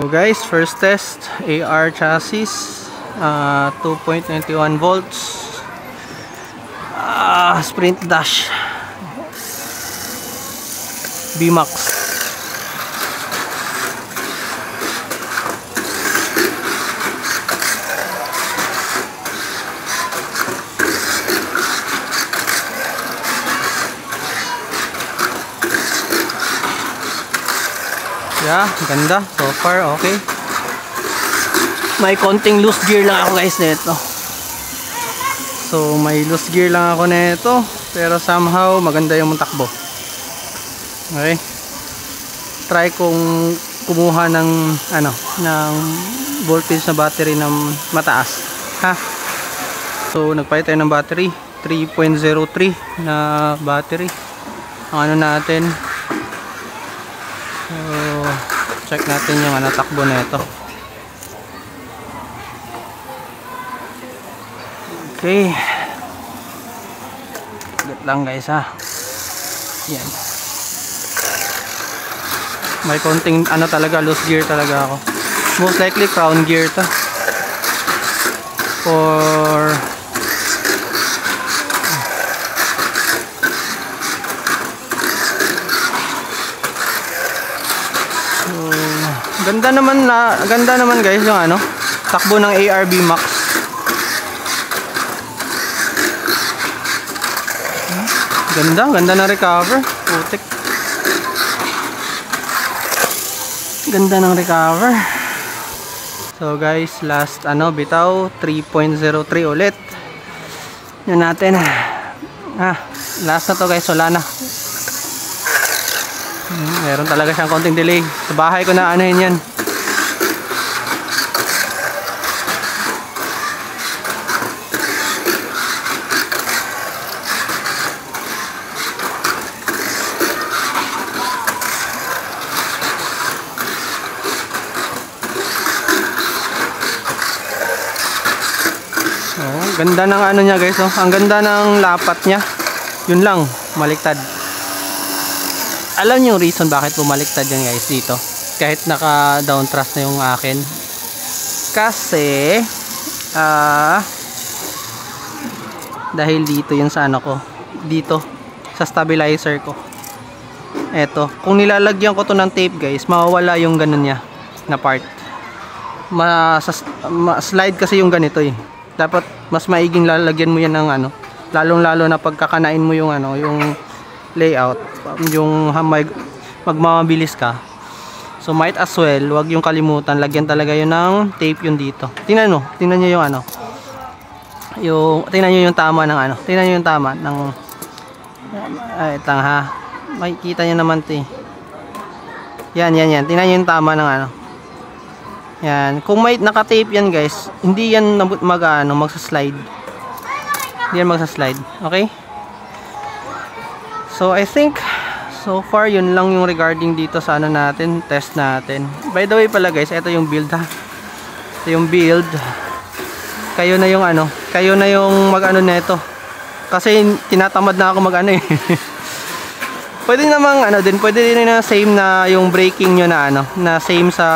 So guys, first test AR chassis, 2.91 volts, sprint dash VMAX. Yeah, ganda. So far, okay. May konting loose gear lang ako guys nito. So, may loose gear lang ako nito. Pero somehow, maganda yung takbo. Okay. Try kong kumuha ng, ng voltage na battery ng mataas. Ha? So, nagpalit tayo ng battery. 3.03 na battery. Ang natin. So, check natin yung takbo na ito. Okay. Wait lang guys ha. Yan. May konting talaga, loose gear talaga ako. Most likely crown gear to. Or ganda naman guys yung takbo ng AR VMAX. Ganda na recover. Putik. Ganda ng recover. So guys, last bitaw 3.03 ulit. Yan natin. Last na to guys, wala na. Meron talaga siyang konting delay. Sa bahay ko na yan. Ganda ng niya guys, oh. Ang ganda ng lapat niya. Yun lang, maliktad. Alam niyo yung reason bakit bumaliktad yan guys dito? Kahit naka down thrust na yung akin. Kasi dahil dito yun sa ko. Dito sa stabilizer ko. Eto, kung nilalagyan ko to ng tape guys, mawawala yung ganun niya na part. Slide kasi yung ganito eh. Dapat mas maiging lalagyan mo yan ng lalong-lalo na pagkakanain mo yung yung layout, yung magmamabilis ka. So might as well, wag yung kalimutan, lagyan talaga yun ng tape yun dito. Tingnan niyo yung tingnan niyo yung tama ng tingnan niyo yung tama ng itang ha. Makikita niyo naman 'to eh. Yan. Tingnan niyo yung tama ng Yan, kung may naka-tape yan guys, hindi yan magsa-slide. Hindi yan magsa-slide, okay? So I think so far yun lang yung regarding dito sa natin, test natin. By the way pala guys, ito yung build ha. Ito yung build. Kayo na yung kayo na yung nito. Kasi tinatamad na ako eh. Pwede namang pwede din na same na yung braking nyo na same sa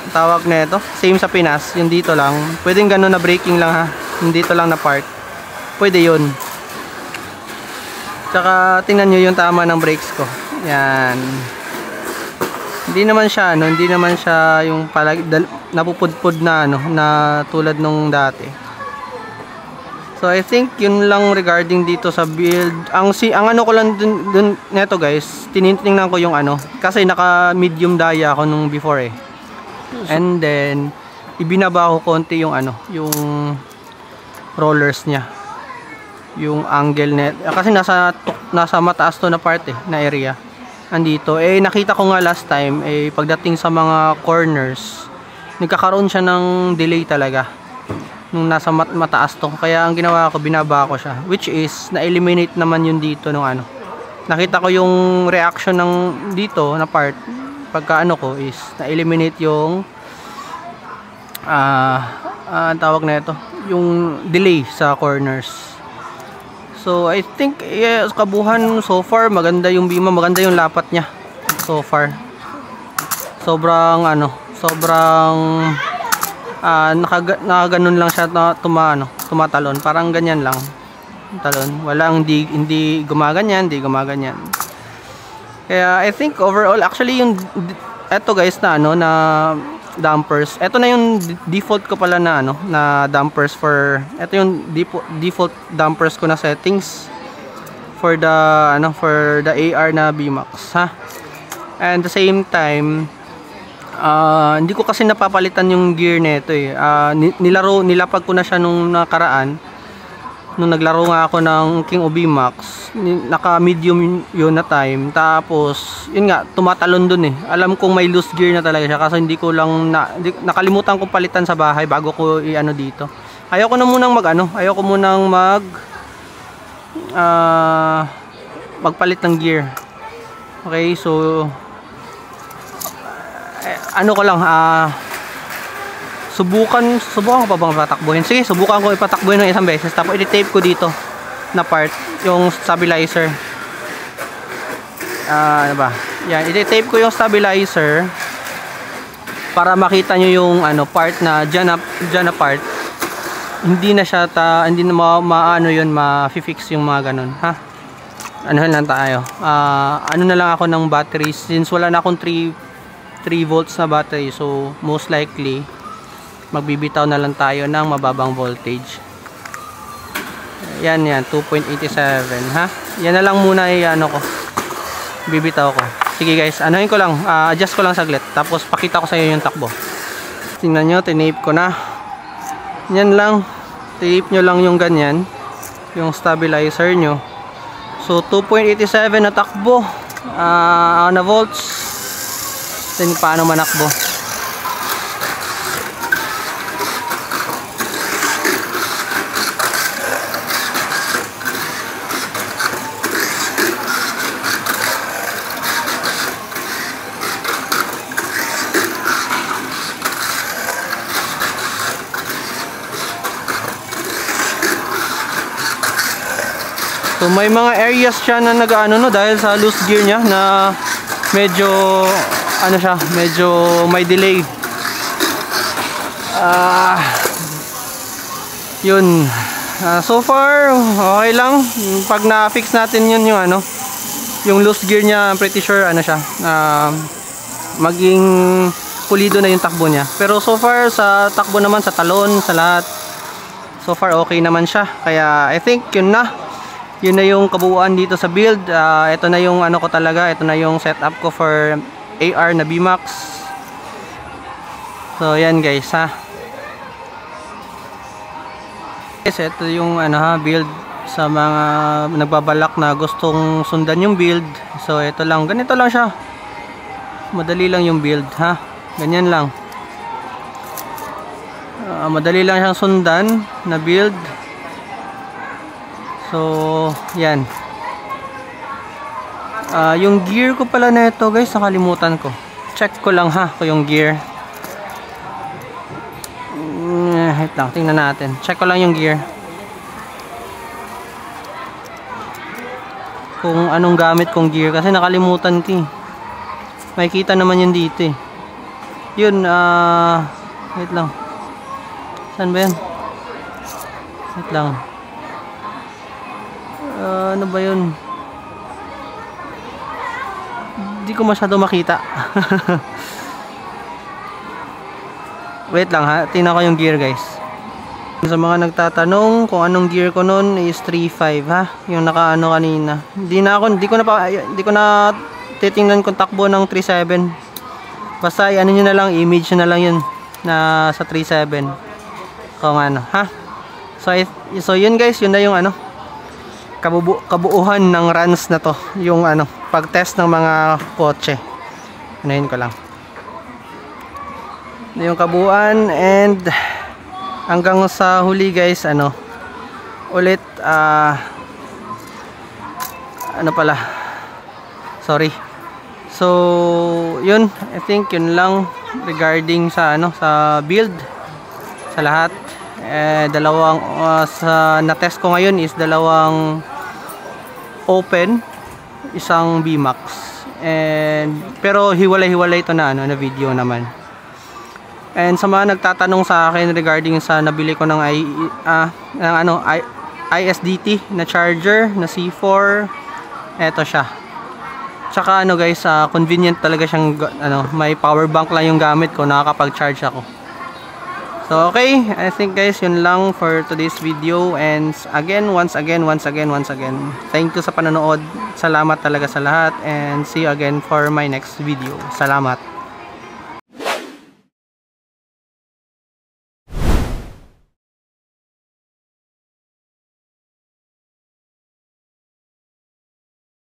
tawag na ito, same sa Pinas, yung dito lang. Pwedeng gano'n na braking lang ha, yung dito lang na part. Pwede yun. Tsaka tingnan nyo yung tama ng brakes ko. Yan. Hindi naman siya yung napupudpud na na tulad nung dati. So I think yun lang regarding dito sa build. Ang ko lang dun neto guys, tinitingnan ko yung kasi naka medium dia ako nung before eh. And then ibinaba ko konti yung yung rollers niya, yung angle net, kasi nasa mataas to na part na area. Andito nakita ko nga last time pagdating sa mga corners nagkakaroon siya ng delay talaga nung nasa mataas to. Kaya ang ginawa ko, binaba ko siya, which is na-eliminate naman yun dito nung nakita ko yung reaction ng dito na part pagka ko is na-eliminate yung tawag na ito, yung delay sa corners. So I think kabuhan so far maganda yung bima, maganda yung lapat niya so far. sobrang sobrang nakaganon lang siya na tumatalon, parang ganyan lang talon, walang hindi gumaganyan, kaya I think overall actually yung eto guys na na dampers, eto na yung default ko pala na na dampers for eto yung default dampers ko na settings for the for the AR na VMAX ha. And the same time hindi ko kasi napapalitan yung gear nito nilapag ko na siya nung nakaraan nung naglaro nga ako ng King of VMAX, naka medium yun na time, tapos yun nga tumatalon dun alam kong may loose gear na talaga siya kasi hindi ko lang nakalimutan kong palitan sa bahay bago ko dito. Ayoko munang magpalit ng gear. Okay, so ko lang subukan ko pa bang patakbuhin? Sige, subukan ko ipatakbuhin ng isang beses, tapos i-tape ko dito na part yung stabilizer. Ano ba? Yan, i-tape ko yung stabilizer para makita nyo yung part na dyan na part. Hindi na siya hindi na maano yun, ma-fix yung mga ganun, ha? Lang tayo. Na lang ako ng battery since wala na akong 3 volts na battery, so most likely magbibitaw na lang tayo ng mababang voltage. Yan 2.87 ha. Yan na lang muna ko. Bibitaw ko. Sige guys, ko lang, adjust ko lang saglit, tapos pakita ko sa inyo yung takbo. Tingnan nyo, tinape ko na. Yan lang, tape nyo lang yung ganyan, yung stabilizer nyo. So 2.87 na takbo, na volts. Then paano manakbo? So may mga areas siya na dahil sa loose gear niya na medyo medyo may delay. Yun. So far okay lang. Pag na-fix natin yun yung loose gear niya, I'm pretty sure maging pulido na yung takbo niya. Pero so far sa takbo naman, sa talon, sa lahat, so far okay naman siya. Kaya I think yun na yung kabuuan dito sa build. Ito na yung ko talaga, ito na yung setup ko for AR na VMAX. So yan guys ha. Guys, ito yung build sa mga nagbabalak na gustong sundan yung build. So ito lang, ganito lang siya. Madali lang yung build ha. Ganyan lang. Madali lang siyang sundan na build. So, yan. Yung gear ko pala na ito guys, nakalimutan ko. Check ko lang ha, kung yung gear. Wait lang, tingnan natin. Check ko lang yung gear. Kung anong gamit kong gear, kasi nakalimutan ko Makikita naman yun dito Yun, wait lang. Saan ba yan? Wait lang. Ano ba yun? Hindi ko masyado makita. Wait lang ha, tingnan ko yung gear guys. Sa mga nagtatanong kung anong gear ko nun is 3.5 ha, yung nakaano kanina. Hindi ko na titingnan kung takbo ng 3.7. Basta nyo na lang, image na lang yun na sa 3.7 kung ha. So yun guys, yun na yung kabuuhan ng runs na to, yung pag-test ng mga kotse. Anayin ko lang yung kabuuan, and hanggang sa huli guys, ulit so yun, I think yun lang regarding sa sa build, sa lahat. Dalawang sa na-test ko ngayon is dalawang open, isang VMAX. And pero hiwalay-hiwalay ito na na video naman. And sa mga nagtatanong sa akin regarding sa nabili ko ng ISDT na charger na C4, eto siya. Tsaka guys, convenient talaga siyang may power bank lang yung gamit ko, nakakapag-charge ako. So okay, I think guys yun lang for today's video, and again, once again, thank you sa panonood. Salamat talaga sa lahat, and see you again for my next video. Salamat.